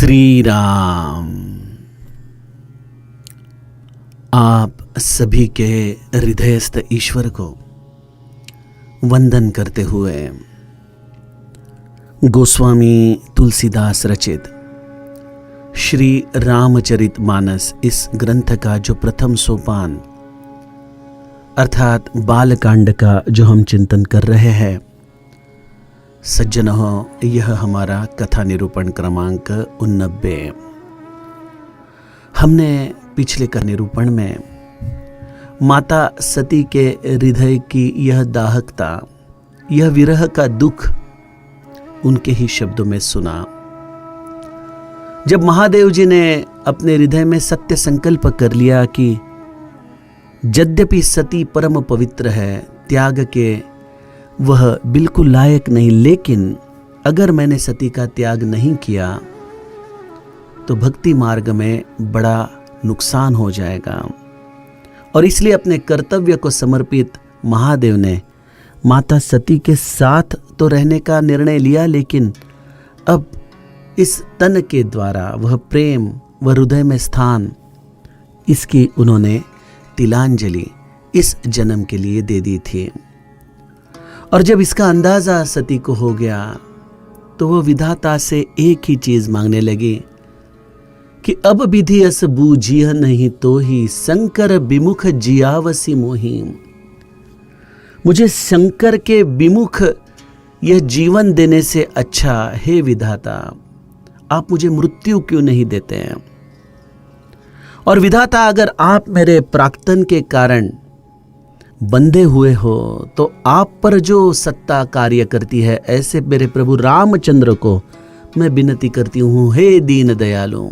श्री राम। आप सभी के हृदयस्थ ईश्वर को वंदन करते हुए गोस्वामी तुलसीदास रचित श्री रामचरितमानस इस ग्रंथ का जो प्रथम सोपान अर्थात बालकांड का जो हम चिंतन कर रहे हैं, सज्जनों, यह हमारा कथा निरूपण क्रमांक 89। हमने पिछले का निरूपण में माता सती के हृदय की यह दाहकता, यह विरह का दुख उनके ही शब्दों में सुना। जब महादेव जी ने अपने हृदय में सत्य संकल्प कर लिया कि यद्यपि सती परम पवित्र है, त्याग के वह बिल्कुल लायक नहीं, लेकिन अगर मैंने सती का त्याग नहीं किया तो भक्ति मार्ग में बड़ा नुकसान हो जाएगा। और इसलिए अपने कर्तव्य को समर्पित महादेव ने माता सती के साथ तो रहने का निर्णय लिया, लेकिन अब इस तन के द्वारा वह प्रेम, वह हृदय में स्थान, इसकी उन्होंने तिलांजलि इस जन्म के लिए दे दी थी। और जब इसका अंदाजा सती को हो गया तो वो विधाता से एक ही चीज मांगने लगी कि अब विधि अस बूझिय नहीं तो ही शंकर विमुख जियावसी मोही। मुझे शंकर के विमुख यह जीवन देने से अच्छा, हे विधाता, आप मुझे मृत्यु क्यों नहीं देते हैं? और विधाता, अगर आप मेरे प्राक्तन के कारण बंधे हुए हो तो आप पर जो सत्ता कार्य करती है, ऐसे मेरे प्रभु रामचंद्र को मैं विनती करती हूँ, हे दीन दयालु,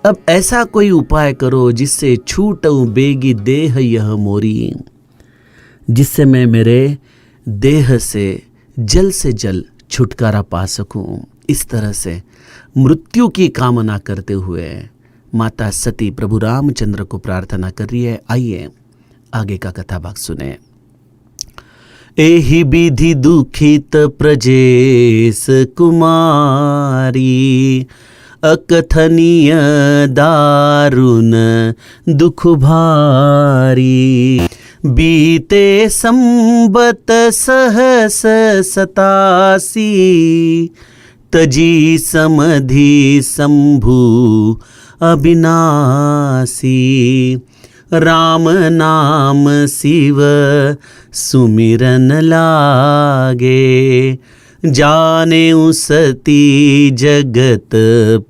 अब ऐसा कोई उपाय करो जिससे छूटूं बेगी देह यह मोरी, जिससे मैं मेरे देह से जल छुटकारा पा सकूं। इस तरह से मृत्यु की कामना करते हुए माता सती प्रभु रामचंद्र को प्रार्थना कर रही है। आइए आगे का कथा भाग सुने। एहि विधि दुखित प्रजेश कुमारी, अकथनीय दारुण दुख भारी। बीते संबत सहस 87, तजी समधि शंभु अविनाशी। राम नाम शिव सुमिरन लागे, जाने सती जगत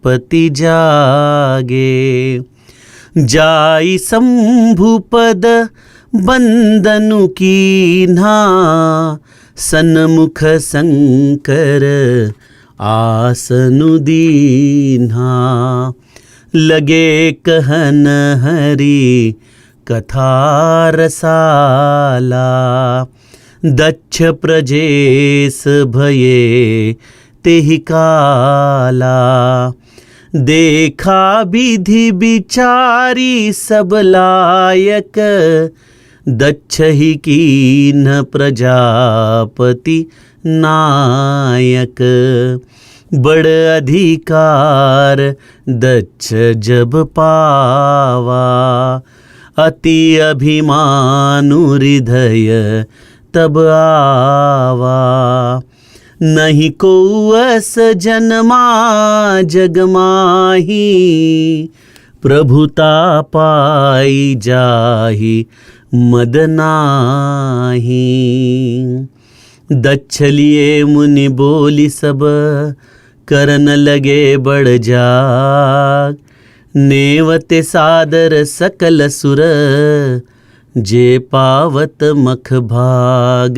पति जागे। जाई शंभु पद बंदनु कीन्हा, सन्मुख शंकर आसनु दीन्हा। लगे कहन हरि कथा रसाला, दक्ष प्रजेश भये तेहि काला। देखा विधि विचारी सब लायक, दक्ष ही कीन्ह प्रजापति नायक। बड़ अधिकार दक्ष जब पावा, अति अभिमानु हृदय तब आवा। नहीं को अस जन्मा जग माही, प्रभुता पाई जाहि मद नाही। दक्ष लिए मुनि बोली सब, करन लगे बड़ जाग। नेवते सादर सकल सुर, जे पावत मख भाग।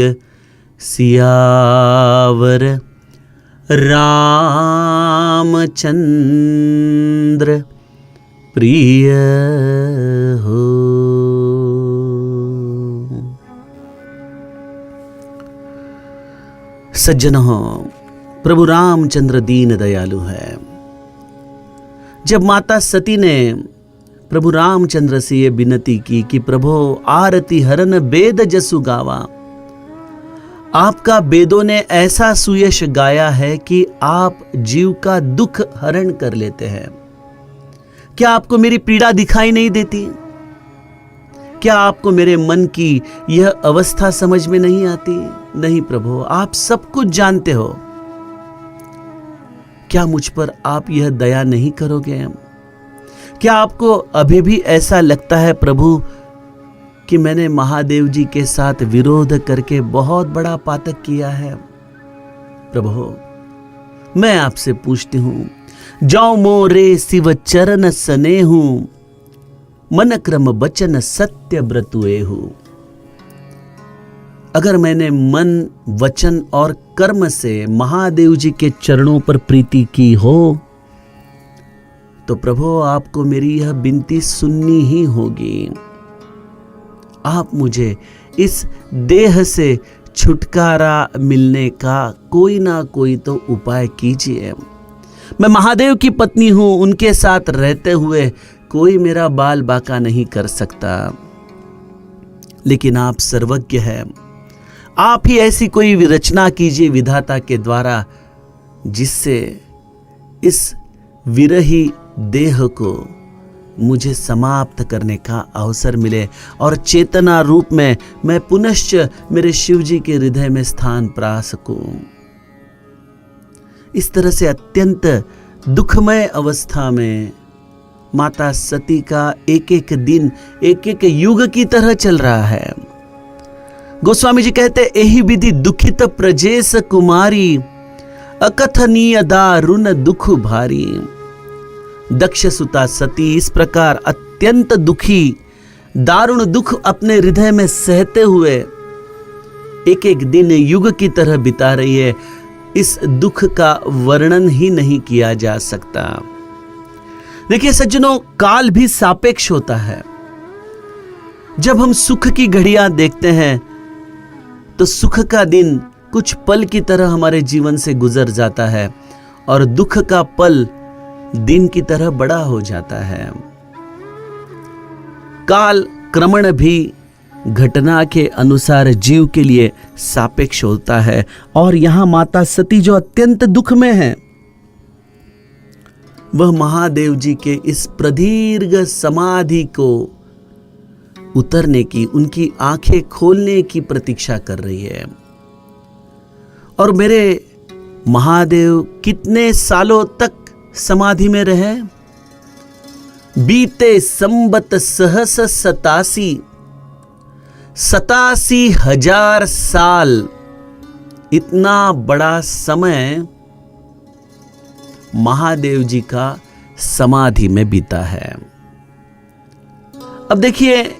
सियावर रामचंद्र प्रिय हो। सज्जनों, प्रभु रामचंद्र दीन दयालु है। जब माता सती ने प्रभु रामचंद्र से ये विनती की कि प्रभु आरती हरन वेद जसु गावा, आपका वेदों ने ऐसा सुयश गाया है कि आप जीव का दुख हरण कर लेते हैं। क्या आपको मेरी पीड़ा दिखाई नहीं देती? क्या आपको मेरे मन की यह अवस्था समझ में नहीं आती? नहीं प्रभु, आप सब कुछ जानते हो। क्या मुझ पर आप यह दया नहीं करोगे? क्या आपको अभी भी ऐसा लगता है प्रभु कि मैंने महादेव जी के साथ विरोध करके बहुत बड़ा पातक किया है? प्रभु, मैं आपसे पूछती हूं, जाओ मोरे शिव चरण सने हूं, मन क्रम बचन सत्य ब्रतुए हूं। अगर मैंने मन, वचन और कर्म से महादेव जी के चरणों पर प्रीति की हो तो प्रभु आपको मेरी यह विनती सुननी ही होगी। आप मुझे इस देह से छुटकारा मिलने का कोई ना कोई तो उपाय कीजिए। मैं महादेव की पत्नी हूं, उनके साथ रहते हुए कोई मेरा बाल बाका नहीं कर सकता, लेकिन आप सर्वज्ञ हैं। आप ही ऐसी कोई विरचना कीजिए विधाता के द्वारा जिससे इस विरही देह को मुझे समाप्त करने का अवसर मिले और चेतना रूप में मैं पुनश्च मेरे शिव जी के हृदय में स्थान पा सकूं। इस तरह से अत्यंत दुखमय अवस्था में माता सती का एक एक दिन एक एक युग की तरह चल रहा है। गोस्वामी जी कहते, एहि विधि दुखित प्रजेश कुमारी, अकथनीय दारुण दुख भारी। दक्ष सुता सती इस प्रकार अत्यंत दुखी, दारुण दुख अपने हृदय में सहते हुए एक एक दिन युग की तरह बिता रही है। इस दुख का वर्णन ही नहीं किया जा सकता। देखिए सज्जनों, काल भी सापेक्ष होता है। जब हम सुख की घड़ियां देखते हैं तो सुख का दिन कुछ पल की तरह हमारे जीवन से गुजर जाता है और दुख का पल दिन की तरह बड़ा हो जाता है। काल क्रमण भी घटना के अनुसार जीव के लिए सापेक्ष होता है। और यहां माता सती जो अत्यंत दुख में है, वह महादेव जी के इस प्रदीर्घ समाधि को उतरने की, उनकी आंखें खोलने की प्रतीक्षा कर रही है। और मेरे महादेव कितने सालों तक समाधि में रहे? बीते संबत सहस 87,000 साल। इतना बड़ा समय महादेव जी का समाधि में बीता है। अब देखिए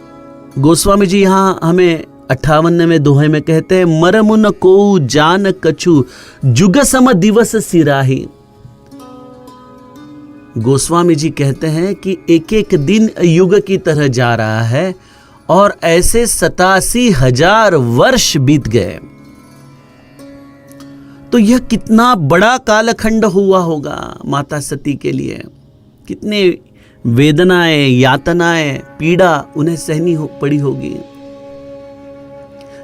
गोस्वामी जी यहां हमें 58वें दोहे में कहते हैं, मरमुन को जान कछु जुग सम दिवस सिराही। गोस्वामी जी कहते हैं कि एक एक दिन युग की तरह जा रहा है और ऐसे 87,000 वर्ष बीत गए। तो यह कितना बड़ा कालखंड हुआ होगा माता सती के लिए। कितने वेदनाएं, यातनाएं, पीड़ा उन्हें सहनी पड़ी होगी।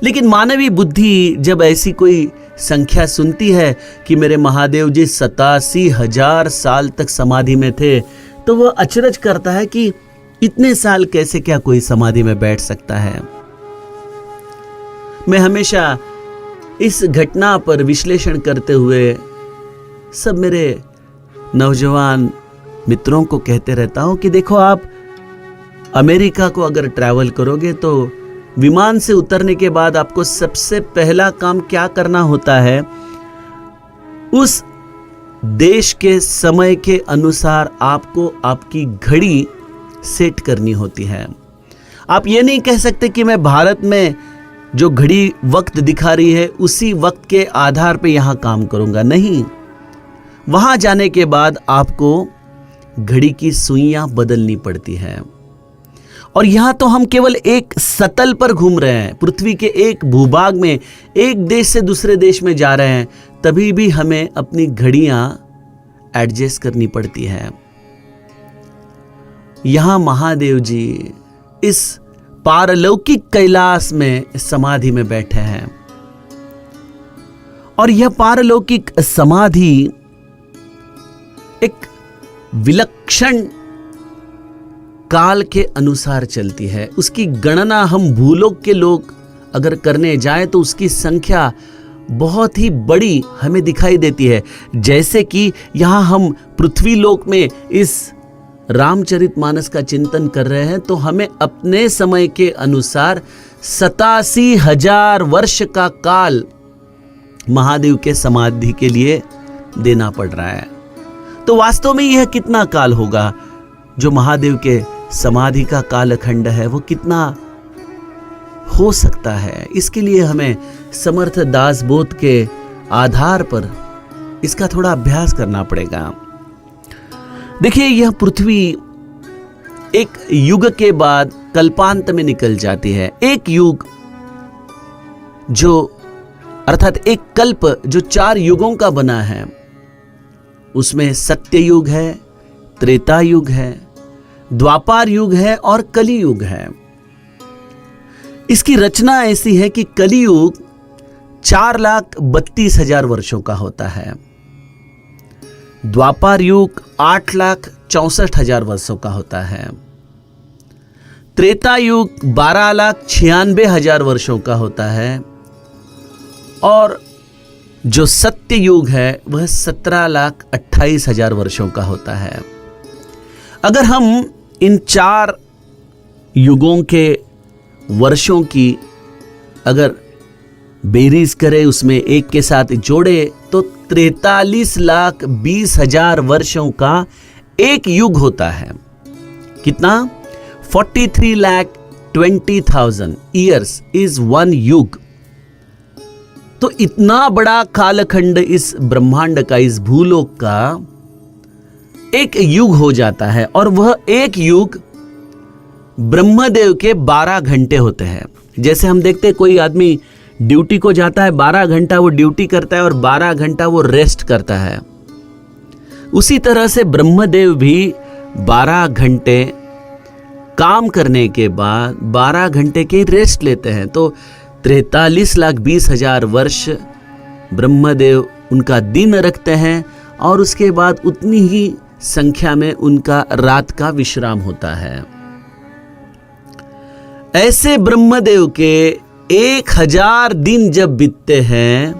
लेकिन मानवीय बुद्धि जब ऐसी कोई संख्या सुनती है कि मेरे महादेव जी 87,000 साल तक समाधि में थे, तो वह अचरज करता है कि इतने साल कैसे क्या कोई समाधि में बैठ सकता है। मैं हमेशा इस घटना पर विश्लेषण करते हुए सब मेरे नौजवान मित्रों को कहते रहता हूं कि देखो, आप अमेरिका को अगर ट्रैवल करोगे तो विमान से उतरने के बाद आपको सबसे पहला काम क्या करना होता है? उस देश के समय के अनुसार आपको आपकी घड़ी सेट करनी होती है। आप ये नहीं कह सकते कि मैं भारत में जो घड़ी वक्त दिखा रही है उसी वक्त के आधार पे यहां काम करूंगा। नहीं, वहां जाने के बाद आपको घड़ी की सुइयां बदलनी पड़ती है। और यहां तो हम केवल एक सतल पर घूम रहे हैं, पृथ्वी के एक भूभाग में, एक देश से दूसरे देश में जा रहे हैं, तभी भी हमें अपनी घड़ियां एडजस्ट करनी पड़ती है। यहां महादेव जी इस पारलौकिक कैलाश में समाधि में बैठे हैं और यह पारलौकिक समाधि एक विलक्षण काल के अनुसार चलती है। उसकी गणना हम भूलोक के लोग अगर करने जाए तो उसकी संख्या बहुत ही बड़ी हमें दिखाई देती है। जैसे कि यहाँ हम पृथ्वी लोक में इस रामचरितमानस का चिंतन कर रहे हैं तो हमें अपने समय के अनुसार 87,000 वर्ष का काल महादेव के समाधि के लिए देना पड़ रहा है। तो वास्तव में यह कितना काल होगा जो महादेव के समाधि का कालखंड है, वो कितना हो सकता है? इसके लिए हमें समर्थ दास बोध के आधार पर इसका थोड़ा अभ्यास करना पड़ेगा। देखिए, यह पृथ्वी एक युग के बाद कल्पांत में निकल जाती है। एक युग जो अर्थात एक कल्प जो 4 युगों का बना है, उसमें सत्य युग है, त्रेता युग है, द्वापर युग है और कली युग है। इसकी रचना ऐसी है कि कली युग 4,32,000 वर्षों का होता है, द्वापर युग 8,64,000 वर्षों का होता है, त्रेता युग 12,96,000 वर्षों का होता है और जो सत्य युग है वह 17,28,000 वर्षों का होता है। अगर हम इन 4 युगों के वर्षों की अगर बेरीज करें, उसमें एक के साथ जोड़े तो 43,20,000 वर्षों का एक युग होता है। कितना? 43,20,000 ईयर्स इज 1 युग। तो इतना बड़ा कालखंड इस ब्रह्मांड का, इस भूलोक का एक युग हो जाता है और वह एक युग ब्रह्मदेव के 12 घंटे होते हैं। जैसे हम देखते हैं कोई आदमी ड्यूटी को जाता है, 12 घंटा वो ड्यूटी करता है और 12 घंटा वो रेस्ट करता है। उसी तरह से ब्रह्मदेव भी 12 घंटे काम करने के बाद 12 घंटे के रेस्ट लेते हैं। तो 43,20,000 वर्ष ब्रह्मदेव उनका दिन रखते हैं और उसके बाद उतनी ही संख्या में उनका रात का विश्राम होता है। ऐसे ब्रह्मदेव के 1,000 दिन जब बीतते हैं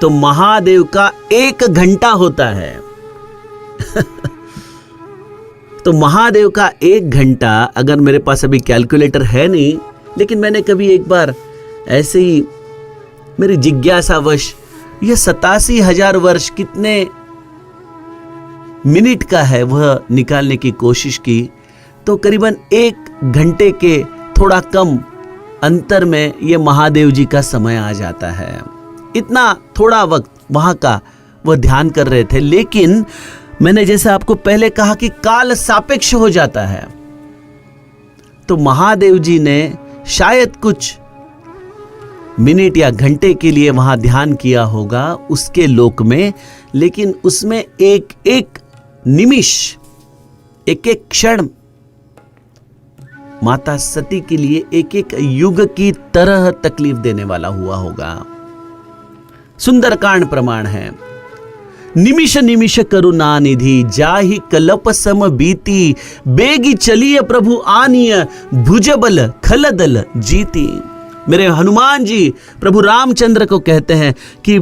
तो महादेव का 1 घंटा होता है। तो महादेव का 1 घंटा, अगर मेरे पास अभी कैलकुलेटर है नहीं, लेकिन मैंने कभी एक बार ऐसे ही मेरी जिज्ञासावश यह 87,000 वर्ष कितने मिनट का है वह निकालने की कोशिश की, तो करीबन 1 घंटे के थोड़ा कम अंतर में यह महादेव जी का समय आ जाता है। इतना थोड़ा वक्त वहां का वह ध्यान कर रहे थे। लेकिन मैंने जैसे आपको पहले कहा कि काल सापेक्ष हो जाता है, तो महादेव जी ने शायद कुछ मिनट या घंटे के लिए वहां ध्यान किया होगा उसके लोक में, लेकिन उसमें एक एक निमिष, एक एक क्षण माता सती के लिए एक एक युग की तरह तकलीफ देने वाला हुआ होगा। सुंदरकांड प्रमाण है। निमिष निमिष करुणा निधि, जाहि कलप सम बीती, बेगी चलिए प्रभु आनिय, भुजबल खलदल जीती। मेरे हनुमान जी प्रभु रामचंद्र को कहते हैं कि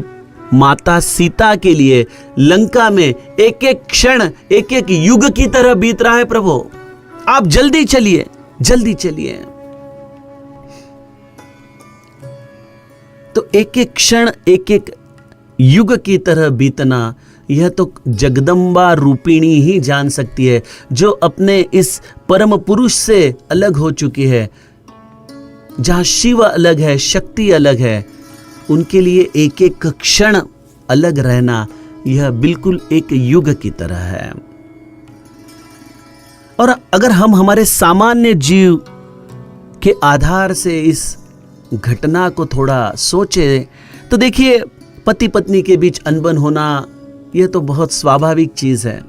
माता सीता के लिए लंका में एक एक क्षण एक एक युग की तरह बीत रहा है। प्रभु आप जल्दी चलिए, जल्दी चलिए। तो एक एक क्षण एक एक युग की तरह बीतना, यह तो जगदम्बा रूपिणी ही जान सकती है, जो अपने इस परम पुरुष से अलग हो चुकी है। जहां शिव अलग है, शक्ति अलग है, उनके लिए एक एक क्षण अलग रहना यह बिल्कुल एक युग की तरह है। और अगर हम हमारे सामान्य जीव के आधार से इस घटना को थोड़ा सोचें तो देखिए, पति पत्नी के बीच अनबन होना यह तो बहुत स्वाभाविक चीज है।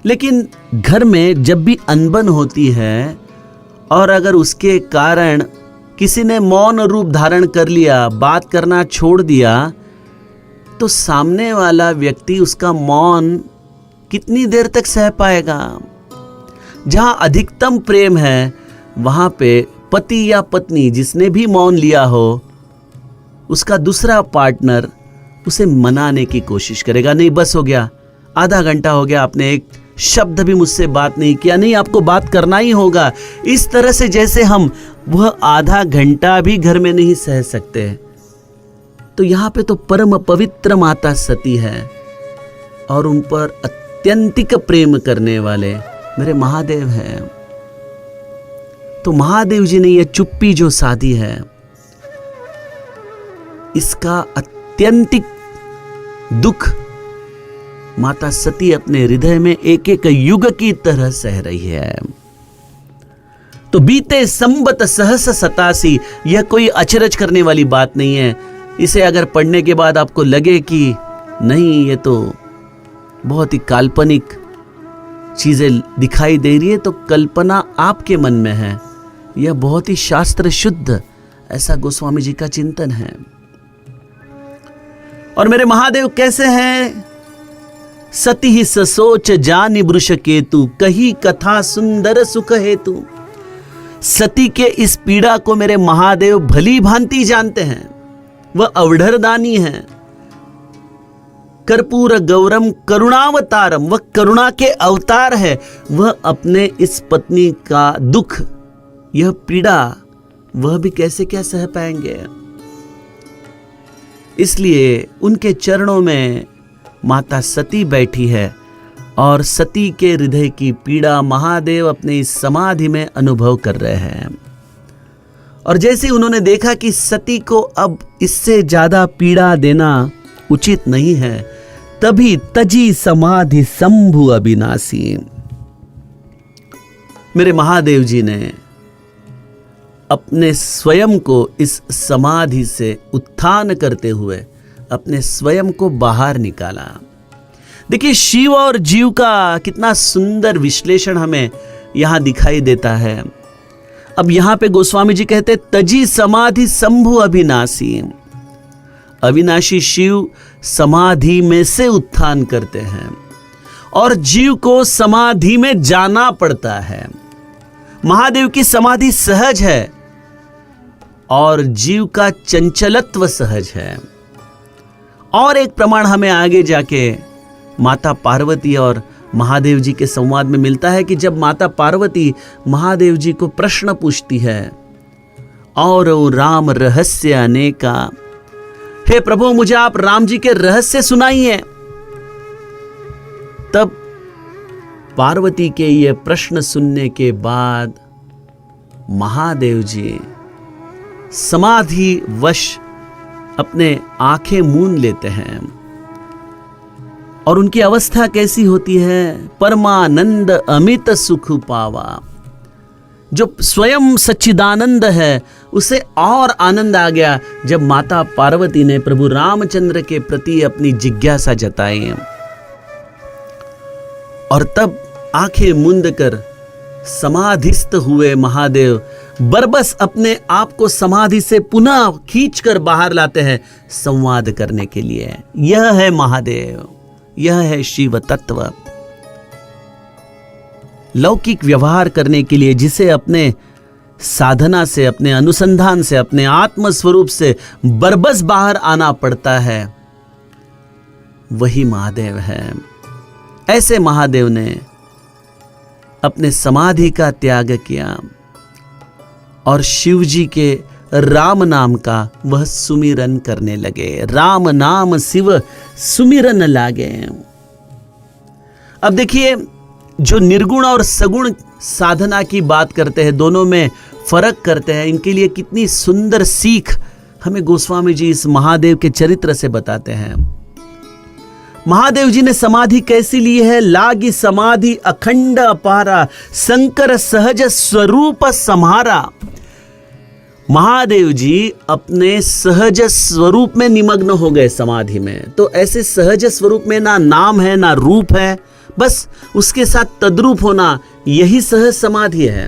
लेकिन घर में जब भी अनबन होती है और अगर उसके कारण किसी ने मौन रूप धारण कर लिया, बात करना छोड़ दिया, तो सामने वाला व्यक्ति उसका मौन कितनी देर तक सह पाएगा? जहां अधिकतम प्रेम है वहां पे पति या पत्नी जिसने भी मौन लिया हो, उसका दूसरा पार्टनर उसे मनाने की कोशिश करेगा। नहीं, बस हो गया, आधा घंटा हो गया, आपने एक शब्द भी मुझसे बात नहीं किया। नहीं, आपको बात करना ही होगा। इस तरह से जैसे हम वह आधा घंटा भी घर में नहीं सह सकते। तो यहाँ पे तो परम पवित्र माता सती है और उन पर अत्यंतिक प्रेम करने वाले मेरे महादेव हैं। तो महादेव जी ने यह चुप्पी जो साधी है, इसका अत्यंतिक दुख माता सती अपने हृदय में एक एक युग की तरह सह रही है। तो बीते संबत सहस 87, यह कोई अचरज करने वाली बात नहीं है। इसे अगर पढ़ने के बाद आपको लगे कि नहीं, ये तो बहुत ही काल्पनिक चीजें दिखाई दे रही है, तो कल्पना आपके मन में है। यह बहुत ही शास्त्र शुद्ध, ऐसा गोस्वामी जी का चिंतन है। और मेरे महादेव कैसे हैं? सती ही ससोच जानि वृष केतु, कही कथा सुंदर सुख हेतु। सती के इस पीड़ा को मेरे महादेव भली भांति जानते हैं। वह अवढरदानी है, कर्पूर गौरम करुणावतारम, वह करुणा के अवतार है। वह अपने इस पत्नी का दुख, यह पीड़ा वह भी कैसे क्या सह पाएंगे? इसलिए उनके चरणों में माता सती बैठी है और सती के हृदय की पीड़ा महादेव अपने इस समाधि में अनुभव कर रहे हैं। और जैसे उन्होंने देखा कि सती को अब इससे ज्यादा पीड़ा देना उचित नहीं है, तभी तजी समाधि शंभु अविनाशी, मेरे महादेव जी ने अपने स्वयं को इस समाधि से उत्थान करते हुए अपने स्वयं को बाहर निकाला। देखिए, शिव और जीव का कितना सुंदर विश्लेषण हमें यहां दिखाई देता है। अब यहां पे गोस्वामी जी कहते तजी समाधि शंभु अविनाशी। अविनाशी शिव समाधि में से उत्थान करते हैं और जीव को समाधि में जाना पड़ता है। महादेव की समाधि सहज है और जीव का चंचलत्व सहज है। और एक प्रमाण हमें आगे जाके माता पार्वती और महादेव जी के संवाद में मिलता है कि जब माता पार्वती महादेव जी को प्रश्न पूछती है, और राम रहस्य अनेका, हे प्रभु मुझे आप राम जी के रहस्य सुनाइए। तब पार्वती के ये प्रश्न सुनने के बाद महादेव जी समाधि वश अपने आंखें मूंद लेते हैं और उनकी अवस्था कैसी होती है? परमानंद अमित सुख पावा। जो स्वयं सच्चिदानंद है उसे और आनंद आ गया जब माता पार्वती ने प्रभु रामचंद्र के प्रति अपनी जिज्ञासा जताई और तब आंखें मूंद कर समाधिस्थ हुए महादेव बरबस अपने आप को समाधि से पुनः खींचकर बाहर लाते हैं संवाद करने के लिए। यह है महादेव, यह है शिव तत्व। लौकिक व्यवहार करने के लिए जिसे अपने साधना से, अपने अनुसंधान से, अपने आत्म स्वरूप से बरबस बाहर आना पड़ता है, वही महादेव है। ऐसे महादेव ने अपने समाधि का त्याग किया और शिव जी के राम नाम का वह सुमिरन करने लगे। राम नाम शिव सुमिरन लागे। अब देखिए, जो निर्गुण और सगुण साधना की बात करते हैं, दोनों में फर्क करते हैं, इनके लिए कितनी सुंदर सीख हमें गोस्वामी जी इस महादेव के चरित्र से बताते हैं। महादेव जी ने समाधि कैसी ली है? लागी समाधि अखंड अपारा, शंकर सहज स्वरूप सम्हारा। महादेव जी अपने सहज स्वरूप में निमग्न हो गए समाधि में। तो ऐसे सहज स्वरूप में ना नाम है ना रूप है, बस उसके साथ तद्रूप होना, यही सहज समाधि है।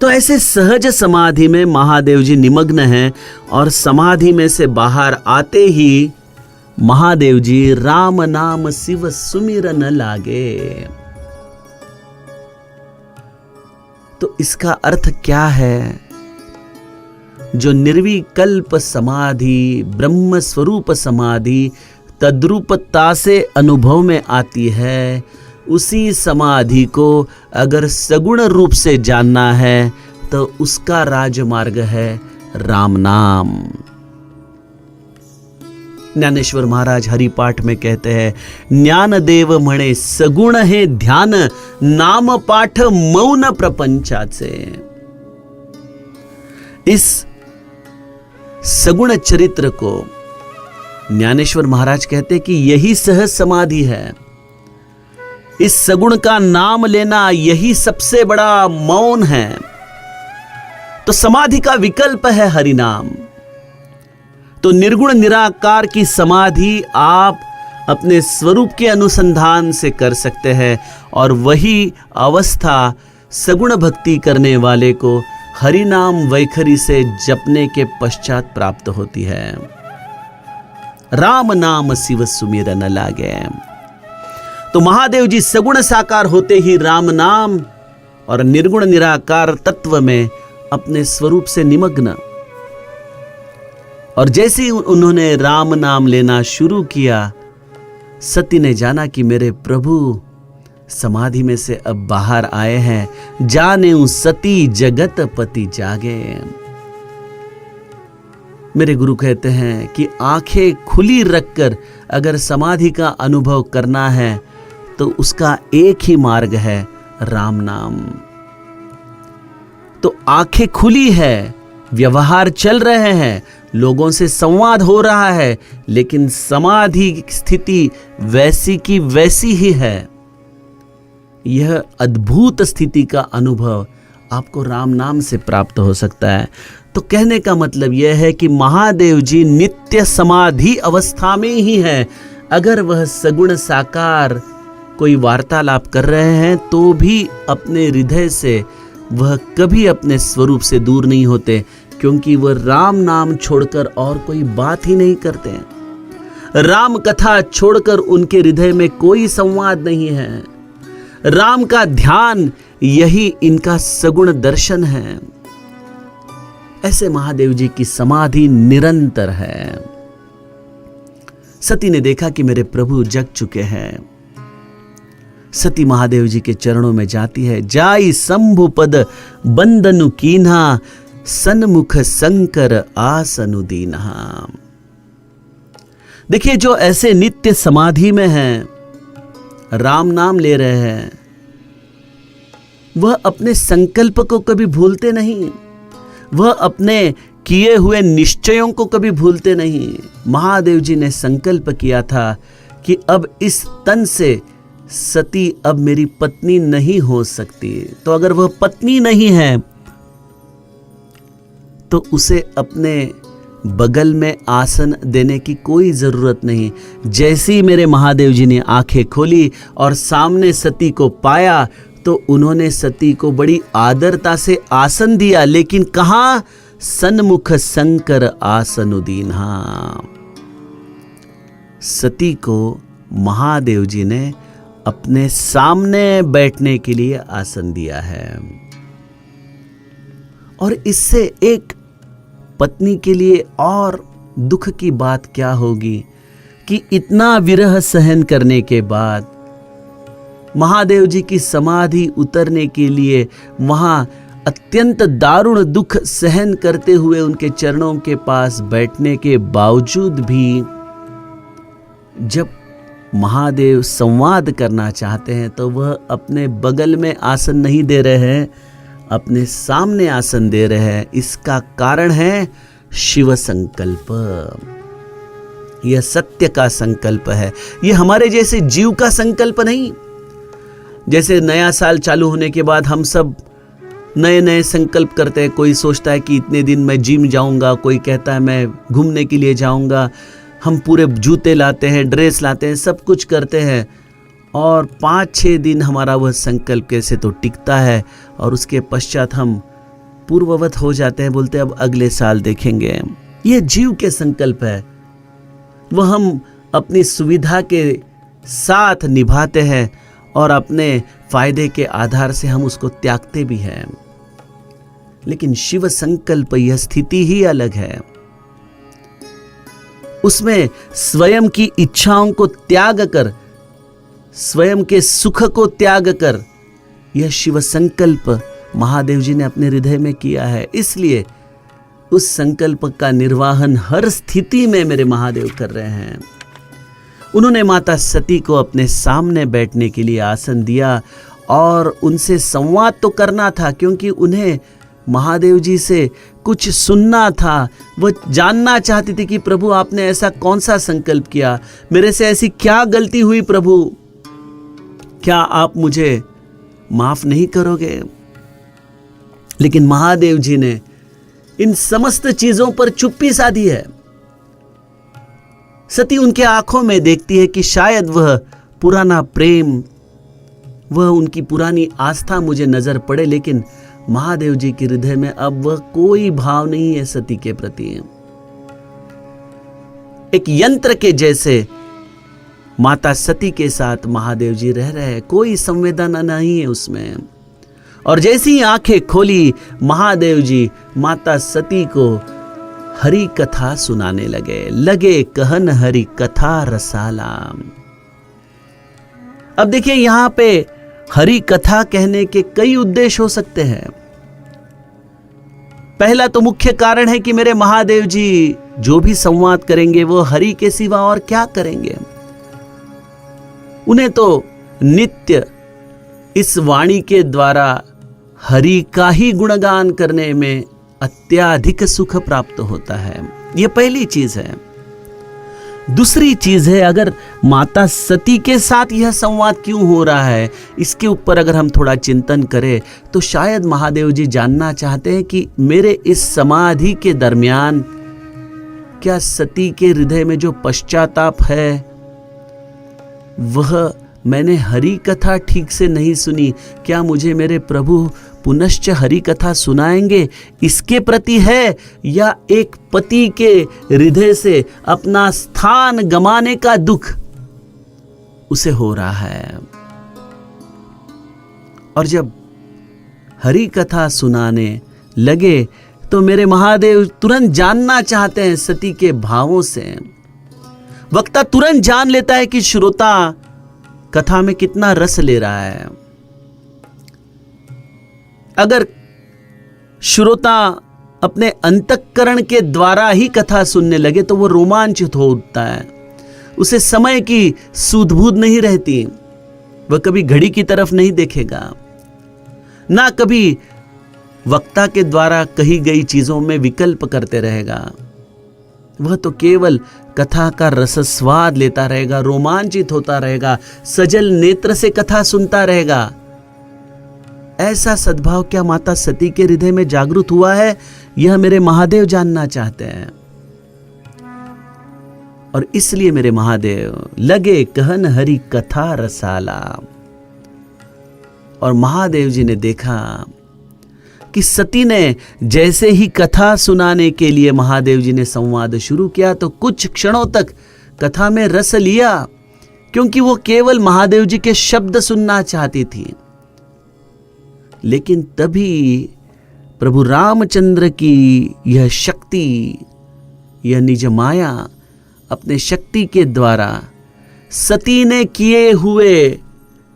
तो ऐसे सहज समाधि में महादेव जी निमग्न हैं और समाधि में से बाहर आते ही महादेव जी राम नाम शिव सुमिरन लागे। तो इसका अर्थ क्या है? जो निर्विकल्प समाधि, ब्रह्म स्वरूप समाधि तद्रूपता से अनुभव में आती है, उसी समाधि को अगर सगुण रूप से जानना है तो उसका राजमार्ग है राम नाम। ज्ञानेश्वर महाराज हरिपाठ में कहते हैं, ज्ञान देव म्हणे सगुण है ध्यान, नाम पाठ मौन प्रपंचाचे। इस सगुण चरित्र को ज्ञानेश्वर महाराज कहते हैं कि यही सहज समाधि है। इस सगुण का नाम लेना यही सबसे बड़ा मौन है। तो समाधि का विकल्प है हरि नाम। तो निर्गुण निराकार की समाधि आप अपने स्वरूप के अनुसंधान से कर सकते हैं और वही अवस्था सगुण भक्ति करने वाले को हरि नाम वैखरी से जपने के पश्चात प्राप्त होती है। राम नाम शिव सुमिरन लागे। तो महादेव जी सगुण साकार होते ही राम नाम और निर्गुण निराकार तत्व में अपने स्वरूप से निमग्न। और जैसे ही उन्होंने राम नाम लेना शुरू किया, सती ने जाना कि मेरे प्रभु समाधि में से अब बाहर आए हैं। जाने सती जगत पति जागे। मेरे गुरु कहते हैं कि आंखें खुली रखकर अगर समाधि का अनुभव करना है तो उसका एक ही मार्ग है राम नाम। तो आंखें खुली है, व्यवहार चल रहे हैं, लोगों से संवाद हो रहा है, लेकिन समाधि की स्थिति वैसी की वैसी ही है। यह अद्भुत स्थिति का अनुभव आपको राम नाम से प्राप्त हो सकता है। तो कहने का मतलब यह है कि महादेव जी नित्य समाधि अवस्था में ही है। अगर वह सगुण साकार कोई वार्तालाप कर रहे हैं तो भी अपने हृदय से वह कभी अपने स्वरूप से दूर नहीं होते, क्योंकि वह राम नाम छोड़कर और कोई बात ही नहीं करते हैं। राम कथा छोड़कर उनके हृदय में कोई संवाद नहीं है। राम का ध्यान यही इनका सगुण दर्शन है। ऐसे महादेव जी की समाधि निरंतर है। सती ने देखा कि मेरे प्रभु जग चुके हैं। सती महादेव जी के चरणों में जाती है। जाई शंभु पद बंदनु कीन्हा, सन्मुख शंकर आसनु दीन्हा। देखिए, जो ऐसे नित्य समाधि में हैं, राम नाम ले रहे हैं, वह अपने संकल्प को कभी भूलते नहीं। वह अपने किए हुए निश्चयों को कभी भूलते नहीं। महादेव जी ने संकल्प किया था कि अब इस तन से सती अब मेरी पत्नी नहीं हो सकती। तो अगर वह पत्नी नहीं है तो उसे अपने बगल में आसन देने की कोई जरूरत नहीं। जैसे ही मेरे महादेव जी ने आंखें खोली और सामने सती को पाया तो उन्होंने सती को बड़ी आदरता से आसन दिया, लेकिन कहां? सन्मुख शंकर आसनु दीन्हा। सती को महादेव जी ने अपने सामने बैठने के लिए आसन दिया है। और इससे एक पत्नी के लिए और दुख की बात क्या होगी कि इतना विरह सहन करने के बाद महादेव जी की समाधि उतरने के लिए वहां अत्यंत दारुण दुख सहन करते हुए उनके चरणों के पास बैठने के बावजूद भी जब महादेव संवाद करना चाहते हैं तो वह अपने बगल में आसन नहीं दे रहे हैं, अपने सामने आसन दे रहे हैं। इसका कारण है शिव संकल्प। यह सत्य का संकल्प है। यह हमारे जैसे जीव का संकल्प नहीं। जैसे नया साल चालू होने के बाद हम सब नए नए संकल्प करते हैं। कोई सोचता है कि इतने दिन मैं जिम जाऊंगा, कोई कहता है मैं घूमने के लिए जाऊंगा। हम पूरे जूते लाते हैं, ड्रेस लाते हैं, सब कुछ करते हैं और 5-6 दिन हमारा वह संकल्प कैसे तो टिकता है और उसके पश्चात हम पूर्ववत हो जाते हैं, बोलते हैं अब अगले साल देखेंगे। यह जीव के संकल्प है, वह हम अपनी सुविधा के साथ निभाते हैं और अपने फायदे के आधार से हम उसको त्यागते भी हैं। लेकिन शिव संकल्प यह स्थिति ही अलग है। उसमें स्वयं की इच्छाओं को त्याग कर, स्वयं के सुख को त्याग कर, यह शिव संकल्प महादेव जी ने अपने हृदय में किया है। इसलिए उस संकल्प का निर्वाहन हर स्थिति में मेरे महादेव कर रहे हैं। उन्होंने माता सती को अपने सामने बैठने के लिए आसन दिया और उनसे संवाद तो करना था, क्योंकि उन्हें महादेव जी से कुछ सुनना था। वो जानना चाहती थी कि प्रभु आपने ऐसा कौन सा संकल्प किया, मेरे से ऐसी क्या गलती हुई प्रभु, क्या आप मुझे माफ नहीं करोगे? लेकिन महादेव जी ने इन समस्त चीजों पर चुप्पी साधी है। सती उनके आंखों में देखती है कि शायद वह पुराना प्रेम, वह उनकी पुरानी आस्था मुझे नजर पड़े, लेकिन महादेव जी के हृदय में अब वह कोई भाव नहीं है सती के प्रति। एक यंत्र के जैसे माता सती के साथ महादेव जी रह रहे हैं, कोई संवेदना नहीं है उसमें। और जैसी ही आंखें खोली महादेव जी माता सती को हरि कथा सुनाने लगे कहन हरि कथा रसाला। अब देखिए यहां पे हरि कथा कहने के कई उद्देश्य हो सकते हैं। पहला तो मुख्य कारण है कि मेरे महादेव जी जो भी संवाद करेंगे वो हरि के सिवा और क्या करेंगे। उन्हें तो नित्य इस वाणी के द्वारा हरि का ही गुणगान करने में अत्याधिक सुख प्राप्त होता है। यह पहली चीज है। दूसरी चीज है, अगर माता सती के साथ यह संवाद क्यों हो रहा है, इसके ऊपर अगर हम थोड़ा चिंतन करें तो शायद महादेव जी जानना चाहते हैं कि मेरे इस समाधि के दरमियान क्या सती के हृदय में जो पश्चाताप है वह मैंने हरि कथा ठीक से नहीं सुनी, क्या मुझे मेरे प्रभु पुनश्च हरि कथा सुनाएंगे, इसके प्रति है, या एक पति के हृदय से अपना स्थान गंवाने का दुख उसे हो रहा है। और जब हरि कथा सुनाने लगे तो मेरे महादेव तुरंत जानना चाहते हैं सती के भावों से। वक्ता तुरंत जान लेता है कि श्रोता कथा में कितना रस ले रहा है। अगर श्रोता अपने अंतःकरण के द्वारा ही कथा सुनने लगे तो वो रोमांचित हो उठता है, उसे समय की सूझबूझ नहीं रहती, वह कभी घड़ी की तरफ नहीं देखेगा, ना कभी वक्ता के द्वारा कही गई चीजों में विकल्प करते रहेगा। वह तो केवल कथा का रसस्वाद लेता रहेगा, रोमांचित होता रहेगा, सजल नेत्र से कथा सुनता रहेगा। ऐसा सद्भाव क्या माता सती के हृदय में जागृत हुआ है, यह मेरे महादेव जानना चाहते हैं। और इसलिए मेरे महादेव लगे कहन हरि कथा रसाला। और महादेव जी ने देखा कि सती ने जैसे ही कथा सुनाने के लिए महादेव जी ने संवाद शुरू किया तो कुछ क्षणों तक कथा में रस लिया, क्योंकि वो केवल महादेव जी के शब्द सुनना चाहती थी। लेकिन तभी प्रभु रामचंद्र की यह शक्ति, यह निज माया अपने शक्ति के द्वारा सती ने किए हुए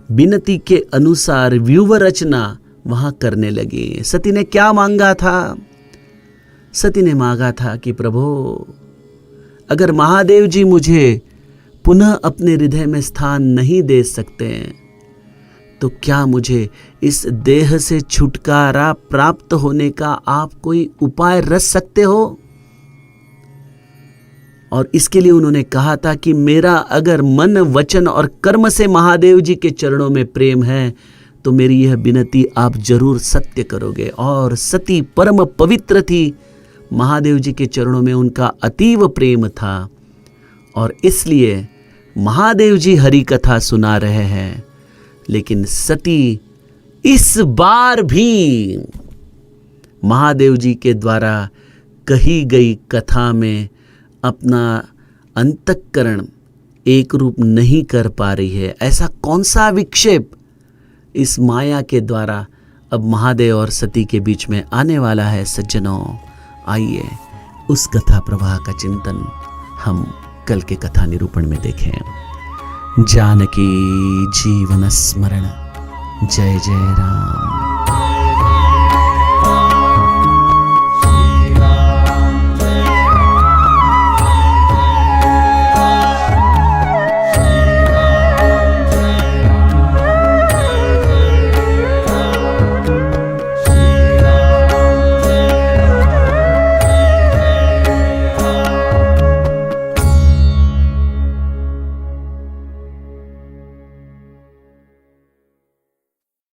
विनती के अनुसार व्यूह रचना वहां करने लगी। सती ने क्या मांगा था? सती ने मांगा था कि प्रभु अगर महादेव जी मुझे पुनः अपने हृदय में स्थान नहीं दे सकते तो क्या मुझे इस देह से छुटकारा प्राप्त होने का आप कोई उपाय रच सकते हो? और इसके लिए उन्होंने कहा था कि मेरा अगर मन वचन और कर्म से महादेव जी के चरणों में प्रेम है तो मेरी यह विनती आप जरूर सत्य करोगे। और सती परम पवित्र थी, महादेव जी के चरणों में उनका अतीव प्रेम था, और इसलिए महादेव जी हरि कथा सुना रहे हैं। लेकिन सती इस बार भी महादेव जी के द्वारा कही गई कथा में अपना अंतःकरण एक रूप नहीं कर पा रही है। ऐसा कौन सा विक्षेप इस माया के द्वारा अब महादेव और सती के बीच में आने वाला है सज्जनों? आइए उस कथा प्रवाह का चिंतन हम कल के कथा निरूपण में देखें। जानकी जीवन स्मरण। जय जय राम।